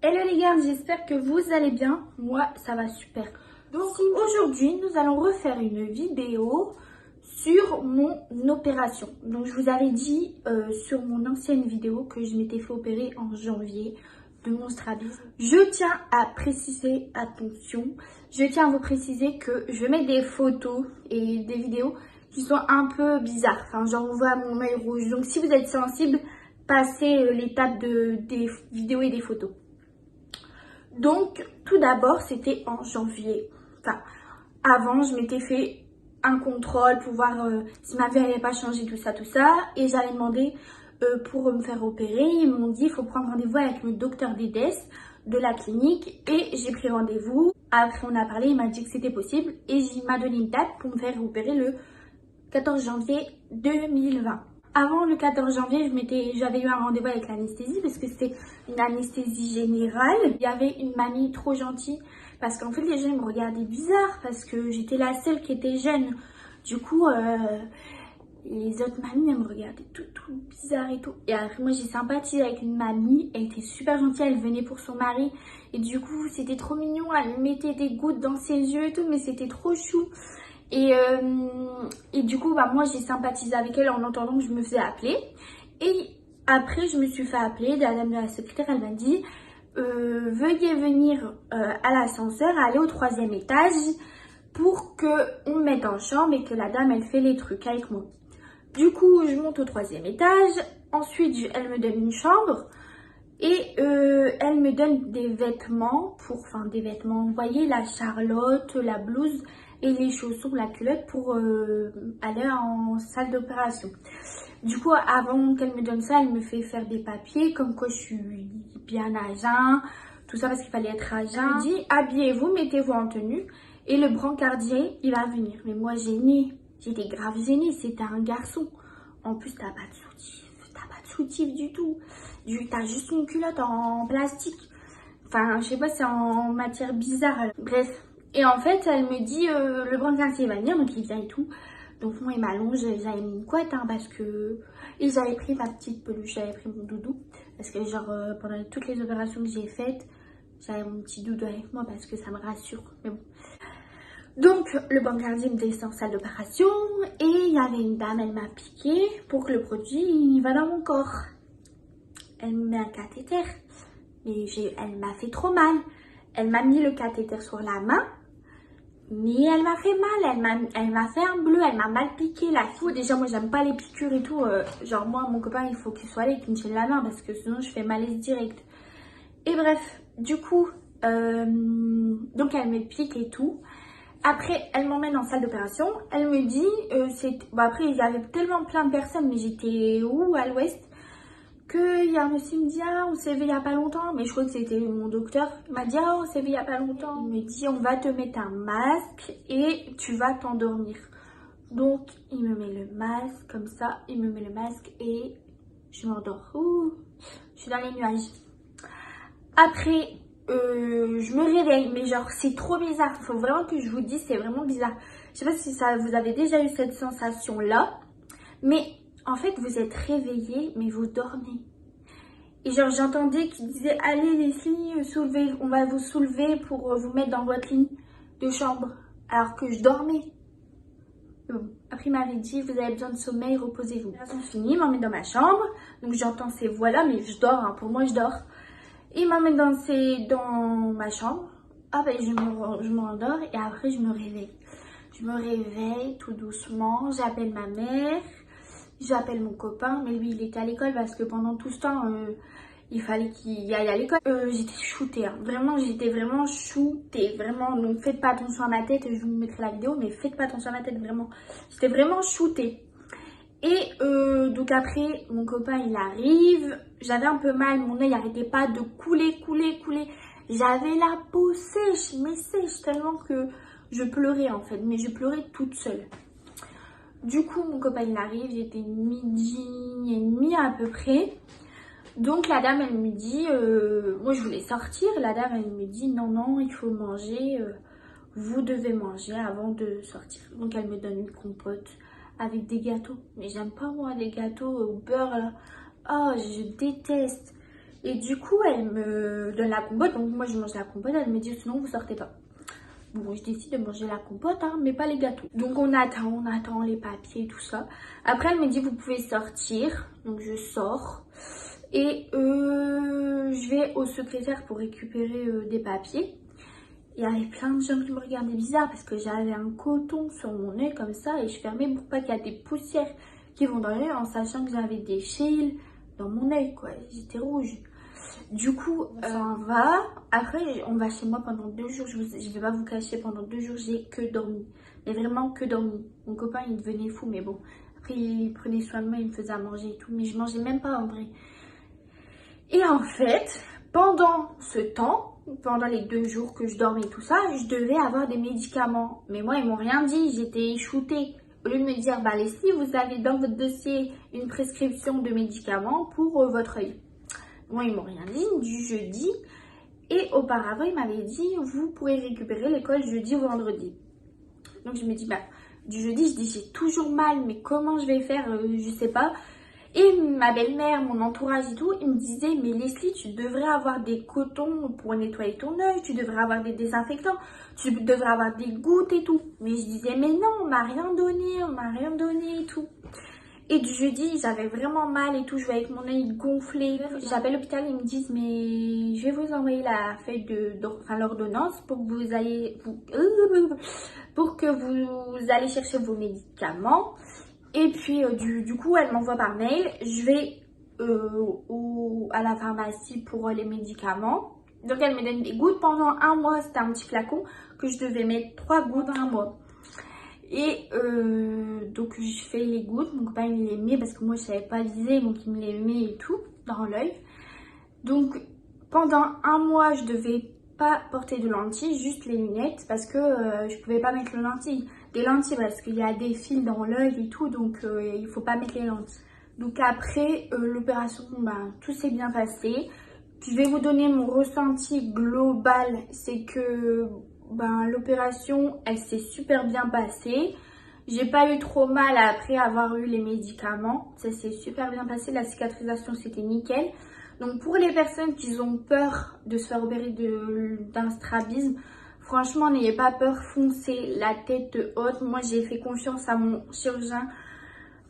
Hello les gars, j'espère que vous allez bien. Moi, ça va super. Donc aujourd'hui, nous allons refaire une vidéo sur mon opération. Donc je vous avais dit sur mon ancienne vidéo que je m'étais fait opérer en janvier de mon strabisme. Je tiens à préciser, attention, je tiens à vous préciser que je mets des photos et des vidéos qui sont un peu bizarres. Enfin, genre on voit mon œil rouge. Donc si vous êtes sensible, passez l'étape des vidéos et des photos. Donc, tout d'abord, c'était en janvier. Enfin, avant, je m'étais fait un contrôle pour voir si ma vie n'allait pas changer, tout ça. Et j'avais demandé pour me faire opérer. Ils m'ont dit, il faut prendre rendez-vous avec le docteur d'EDES de la clinique. Et j'ai pris rendez-vous. Après, on a parlé, il m'a dit que c'était possible. Et il m'a donné une date pour me faire opérer le 14 janvier 2020. Avant le 14 janvier, j'avais eu un rendez-vous avec l'anesthésie parce que c'était une anesthésie générale. Il y avait une mamie trop gentille parce qu'en fait les gens me regardaient bizarre parce que j'étais la seule qui était jeune. Du coup, les autres mamies elles me regardaient tout bizarre et tout. Et après moi j'ai sympathisé avec une mamie, elle était super gentille, elle venait pour son mari. Et du coup c'était trop mignon, elle mettait des gouttes dans ses yeux et tout, mais c'était trop chou. Et du coup, moi, j'ai sympathisé avec elle en entendant que je me faisais appeler. Et après, je me suis fait appeler. La dame de la secrétaire, elle m'a dit veuillez venir à l'ascenseur, aller au 3e étage pour qu'on me mette en chambre et que la dame, elle fait les trucs avec moi. Du coup, je monte au 3e étage. Ensuite, elle me donne une chambre. Et elle me donne des vêtements, vous voyez, la charlotte, la blouse et les chaussons, la culotte pour aller en salle d'opération. Du coup, avant qu'elle me donne ça, elle me fait faire des papiers comme quoi je suis bien à jeun, tout ça parce qu'il fallait être à jeun. Elle me dit, habillez-vous, mettez-vous en tenue et le brancardier, il va venir. Mais moi, j'étais grave gênée, c'était un garçon. En plus, t'as pas de soutif du tout. T'as juste une culotte en plastique. Enfin, je sais pas, c'est en matière bizarre. Bref. Et en fait, elle me dit, le brancardier va venir, donc il vient et tout. Donc moi, il m'allonge, j'avais mis une couette, parce que... Et j'avais pris ma petite peluche, j'avais pris mon doudou. Parce que genre, pendant toutes les opérations que j'ai faites, j'avais mon petit doudou avec moi parce que ça me rassure. Mais bon. Donc, le brancardier me descend en salle d'opération. Et il y avait une dame, elle m'a piqué pour que le produit, il va dans mon corps. Elle me met un cathéter, mais elle m'a fait trop mal. Elle m'a mis le cathéter sur la main, mais elle m'a fait mal. Elle m'a fait un bleu, elle m'a mal piqué la fille. Déjà, moi, j'aime pas les piqûres et tout. Genre, moi, mon copain, il faut qu'il soit là et qu'il me tienne la main parce que sinon, je fais malaise direct. Et bref, du coup, donc elle me pique et tout. Après, elle m'emmène en salle d'opération. Elle me dit, après, il y avait tellement plein de personnes, mais j'étais où à l'ouest? Qu'il y a un monsieur qui me dit, on s'est vu il n'y a pas longtemps, mais je crois que c'était mon docteur. Il m'a dit, on s'est vu il n'y a pas longtemps. Il me dit, on va te mettre un masque et tu vas t'endormir. Donc, il me met le masque comme ça, il me met le masque et je m'endors. Je suis dans les nuages. Après, je me réveille, mais genre, c'est trop bizarre. Il faut vraiment que je vous dise, c'est vraiment bizarre. Je sais pas si vous avez déjà eu cette sensation-là, mais... En fait, vous êtes réveillés, mais vous dormez. Et genre, j'entendais qu'ils disaient, allez les filles, soulevez, on va vous soulever pour vous mettre dans votre lit de chambre. Alors que je dormais. Bon. Après, il m'avait dit, vous avez besoin de sommeil, reposez-vous. C'est fini, il m'emmène dans ma chambre. Donc, j'entends ces voix-là, mais je dors, pour moi, je dors. Il m'emmène dans ma chambre. Je m'endors et après, je me réveille. Je me réveille tout doucement, j'appelle ma mère. J'appelle mon copain, mais lui il était à l'école parce que pendant tout ce temps il fallait qu'il aille à l'école. J'étais shootée, vraiment j'étais vraiment shootée, vraiment. Donc faites pas attention à ma tête, je vous mettrai la vidéo, mais faites pas attention à ma tête, vraiment. J'étais vraiment shootée. Et donc après mon copain il arrive, j'avais un peu mal, mon œil arrêtait pas de couler. J'avais la peau sèche, mais sèche tellement que je pleurais en fait, mais je pleurais toute seule. Du coup, mon copain il arrive, j'étais 12h30 à peu près. Donc la dame elle me dit, moi je voulais sortir, la dame elle me dit non, il faut manger, vous devez manger avant de sortir. Donc elle me donne une compote avec des gâteaux. Mais j'aime pas moi les gâteaux au beurre là. Oh, je déteste. Et du coup, elle me donne la compote. Donc moi, je mange la compote. Elle me dit sinon, vous sortez pas. Bon, je décide de manger la compote, hein, mais pas les gâteaux. Donc on attend les papiers et tout ça. Après, elle me dit vous pouvez sortir. Donc je sors. Et je vais au secrétaire pour récupérer des papiers. Il y avait plein de gens qui me regardaient bizarre parce que j'avais un coton sur mon œil comme ça. Et je fermais pour pas qu'il y ait des poussières qui vont dans l'œil en sachant que j'avais des cils dans mon œil, quoi. J'étais rouge. Du coup, on s'en va. Après, on va chez moi pendant 2 jours. Je vais pas vous cacher, pendant 2 jours, j'ai que dormi. Mais vraiment que dormi. Mon copain, il devenait fou, mais bon. Après, il prenait soin de moi, il me faisait à manger et tout. Mais je mangeais même pas en vrai. Et en fait, pendant ce temps, pendant les 2 jours que je dormais et tout ça, je devais avoir des médicaments. Mais moi, ils m'ont rien dit. J'étais shootée. Au lieu de me dire, bah Leslie, vous avez dans votre dossier une prescription de médicaments pour votre œil. Moi, ils m'ont rien dit du jeudi. Et auparavant, ils m'avaient dit, vous pourrez récupérer l'école jeudi ou vendredi. Donc, je me dis, bah, du jeudi, je dis, j'ai toujours mal, mais comment je vais faire, je sais pas. Et ma belle-mère, mon entourage et tout, ils me disaient, mais Leslie, tu devrais avoir des cotons pour nettoyer ton œil, tu devrais avoir des désinfectants, tu devrais avoir des gouttes et tout. Mais je disais, mais non, on m'a rien donné et tout. Et du jeudi, j'avais vraiment mal et tout, je voyais avec mon œil gonflé. J'appelle l'hôpital, ils me disent, mais je vais vous envoyer la feuille l'ordonnance pour que vous allez, pour que vous allez chercher vos médicaments. Et puis, du coup, elle m'envoie par mail. Je vais à la pharmacie pour les médicaments. Donc, elle me donne des gouttes. Pendant 1 mois, c'était un petit flacon que je devais mettre 3 gouttes dans 1 mois. Et donc, je fais les gouttes. Mon copain, il les met parce que moi, je savais pas liser. Donc, il me les met et tout dans l'œil. Donc, pendant 1 mois, je devais pas porter de lentilles, juste les lunettes parce que je pouvais pas mettre les lentilles. Des lentilles parce qu'il y a des fils dans l'œil et tout, donc il faut pas mettre les lentilles. Donc après l'opération, tout s'est bien passé. Je vais vous donner mon ressenti global, c'est que l'opération, elle s'est super bien passée. J'ai pas eu trop mal après avoir eu les médicaments. Ça s'est super bien passé, la cicatrisation c'était nickel. Donc pour les personnes qui ont peur de se faire opérer d'un strabisme, franchement n'ayez pas peur, foncez la tête haute. Moi j'ai fait confiance à mon chirurgien.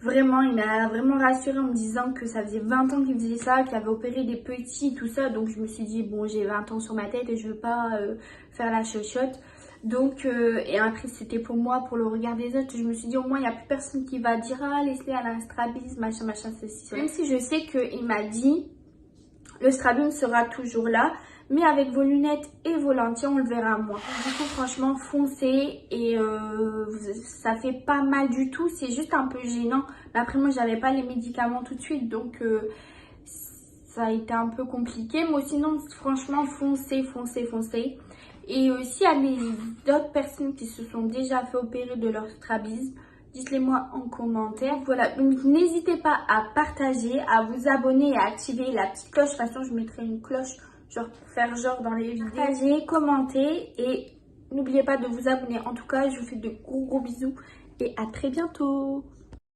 Vraiment, il m'a vraiment rassurée en me disant que ça faisait 20 ans qu'il faisait ça, qu'il avait opéré des petits, tout ça. Donc je me suis dit, bon, j'ai 20 ans sur ma tête et je veux pas faire la chochotte. Donc, et après c'était pour moi, pour le regard des autres, je me suis dit au moins il n'y a plus personne qui va dire, ah Leslie elle a un strabisme, machin, ceci. Même si je sais qu'il m'a dit, le strabisme sera toujours là, mais avec vos lunettes et vos lentilles, on le verra moins. Du coup, franchement, foncez et ça fait pas mal du tout. C'est juste un peu gênant. Mais après, moi, j'avais pas les médicaments tout de suite, donc ça a été un peu compliqué. Mais sinon, franchement, foncez. Et s'il y a d'autres personnes qui se sont déjà fait opérer de leur strabisme, dites-les moi en commentaire. Voilà, donc n'hésitez pas à partager, à vous abonner et à activer la petite cloche. De toute façon, je mettrai une cloche genre pour faire genre dans les vidéos. Partagez, commentez et n'oubliez pas de vous abonner. En tout cas, je vous fais de gros bisous et à très bientôt.